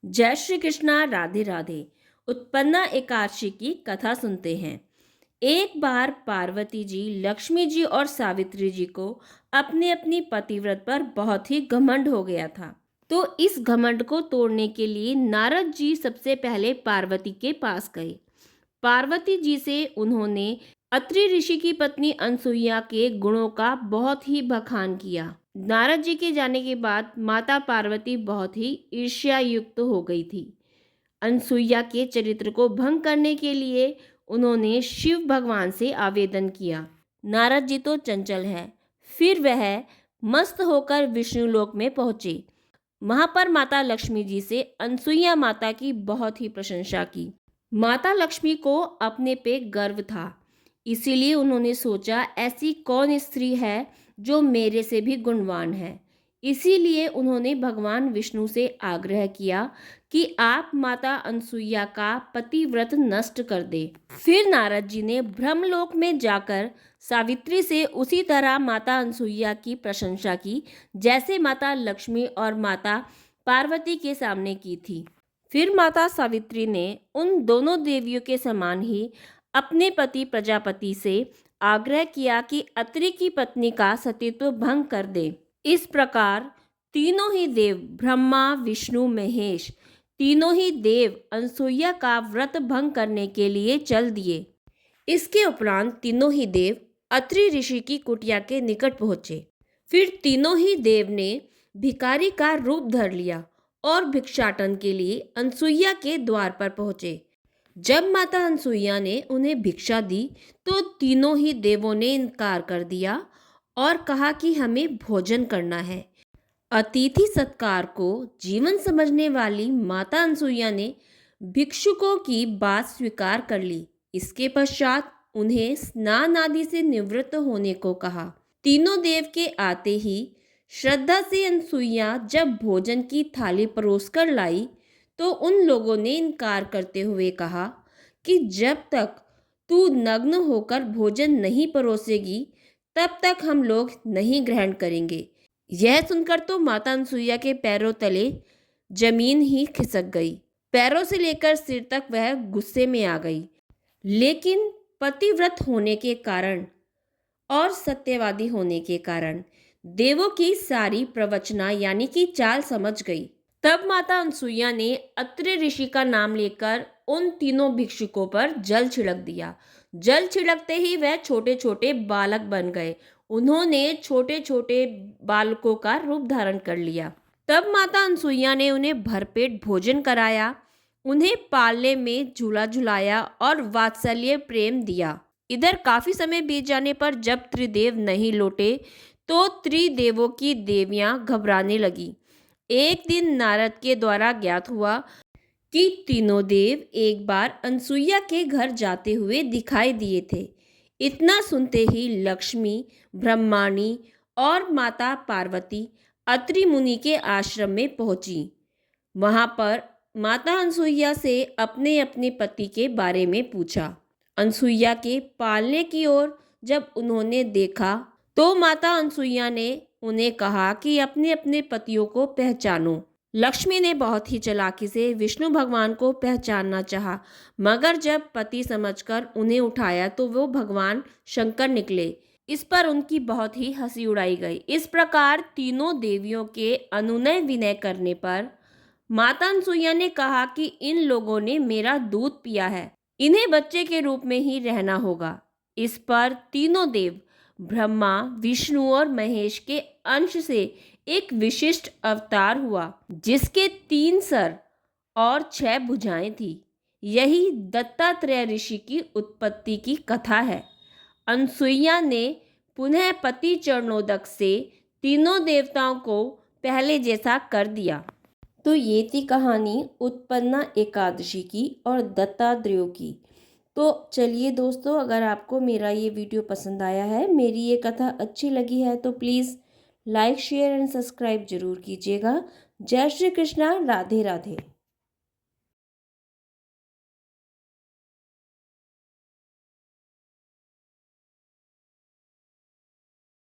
जय श्री कृष्णा। राधे राधे। उत्पन्ना एकादशी की कथा सुनते हैं। एक बार पार्वती जी, लक्ष्मी जी और सावित्री जी को अपने अपनी पतिव्रत पर बहुत ही घमंड हो गया था। तो इस घमंड को तोड़ने के लिए नारद जी सबसे पहले पार्वती के पास गए। पार्वती जी से उन्होंने अत्रि ऋषि की पत्नी अनसुईया के गुणों का बहुत ही बखान किया। नारद जी के जाने के बाद माता पार्वती बहुत ही ईर्ष्या युक्त हो गई थी। अनसुईया के चरित्र को भंग करने के लिए उन्होंने शिव भगवान से आवेदन किया। नारद जी तो चंचल है, फिर वह मस्त होकर विष्णुलोक में पहुंचे। वहां पर माता लक्ष्मी जी से अनसुईया माता की बहुत ही प्रशंसा की। माता लक्ष्मी को अपने पे गर्व था, इसीलिए उन्होंने सोचा ऐसी कौन स्त्री है जो मेरे से भी गुणवान है। इसीलिए उन्होंने भगवान विष्णु से आग्रह किया कि आप माता अनसुईया का पतिव्रत नष्ट कर दे। फिर नारद जी ने ब्रह्मलोक में जाकर सावित्री से उसी तरह माता अनसुईया की प्रशंसा की जैसे माता लक्ष्मी और माता पार्वती के सामने की थी। फिर माता सावित्री ने उन दोनों देवियों के समान ही अपने पति प्रजापति से आग्रह किया कि अत्रि की पत्नी का सतीत्व भंग कर दे। इस प्रकार तीनों ही देव, ब्रह्मा विष्णु महेश, तीनों ही देव अनसुईया का व्रत भंग करने के लिए चल दिए। इसके उपरांत तीनों ही देव अत्रि ऋषि की कुटिया के निकट पहुंचे। फिर तीनों ही देव ने भिखारी का रूप धर लिया और भिक्षाटन के लिए अनसुईया के द्वार पर पहुंचे। जब माता अनसुईया ने उन्हें भिक्षा दी तो तीनों ही देवों ने इनकार कर दिया और कहा कि हमें भोजन करना है। अतिथि सत्कार को जीवन समझने वाली माता अनसुईया ने भिक्षुकों की बात स्वीकार कर ली। इसके पश्चात उन्हें स्नान आदि से निवृत्त होने को कहा। तीनों देव के आते ही श्रद्धा से अनसुईया जब भोजन की थाली परोस कर लाई तो उन लोगों ने इनकार करते हुए कहा कि जब तक तू नग्न होकर भोजन नहीं परोसेगी तब तक हम लोग नहीं ग्रहण करेंगे। यह सुनकर तो माता अनसुईया के पैरों तले जमीन ही खिसक गई। पैरों से लेकर सिर तक वह गुस्से में आ गई। लेकिन पतिव्रत होने के कारण और सत्यवादी होने के कारण देवों की सारी प्रवचना यानी कि चाल समझ गई। तब माता अनसुईया ने अत्रि ऋषि का नाम लेकर उन तीनों भिक्षुकों पर जल छिड़क दिया। जल छिड़कते ही वह छोटे छोटे बालक बन गए। उन्होंने छोटे छोटे बालकों का रूप धारण कर लिया। तब माता अनसुईया ने उन्हें भरपेट भोजन कराया, उन्हें पालने में झूला झुलाया और वात्सल्य प्रेम दिया। इधर काफी समय बीत जाने पर जब त्रिदेव नहीं लौटे तो त्रिदेवों की देवियां घबराने लगी। एक दिन नारद के द्वारा ज्ञात हुआ कि तीनों देव एक बार अनसुईया के घर जाते हुए दिखाई दिए थे। इतना सुनते ही लक्ष्मी, ब्रह्माणी और माता पार्वती अत्रि मुनि के आश्रम में पहुंची। वहां पर माता अनसुईया से अपने अपने पति के बारे में पूछा। अनसुईया के पालने की ओर जब उन्होंने देखा तो माता अनसुईया ने उन्हें कहा कि अपने अपने पतियों को पहचानो। लक्ष्मी ने बहुत ही चालाकी से विष्णु भगवान को पहचानना चाहा, मगर जब पति समझकर उन्हें उठाया तो वो भगवान शंकर निकले। इस पर उनकी बहुत ही हंसी उड़ाई गई। इस प्रकार तीनों देवियों के अनुनय विनय करने पर माता अनसुईया ने कहा कि इन लोगों ने मेरा दूध पिया है, इन्हें बच्चे के रूप में ही रहना होगा। इस पर तीनों देव, ब्रह्मा विष्णु और महेश के अंश से एक विशिष्ट अवतार हुआ जिसके 3 सर और 6 भुजाएं थी। यही दत्तात्रेय ऋषि की उत्पत्ति की कथा है। अनसुईया ने पुनः पति चरणोदक से तीनों देवताओं को पहले जैसा कर दिया। तो ये थी कहानी उत्पन्ना एकादशी की और दत्तात्रेय की। तो चलिए दोस्तों, अगर आपको मेरा ये वीडियो पसंद आया है, मेरी ये कथा अच्छी लगी है तो please like share and subscribe जरूर कीजिएगा। जय श्री कृष्णा। राधे राधे।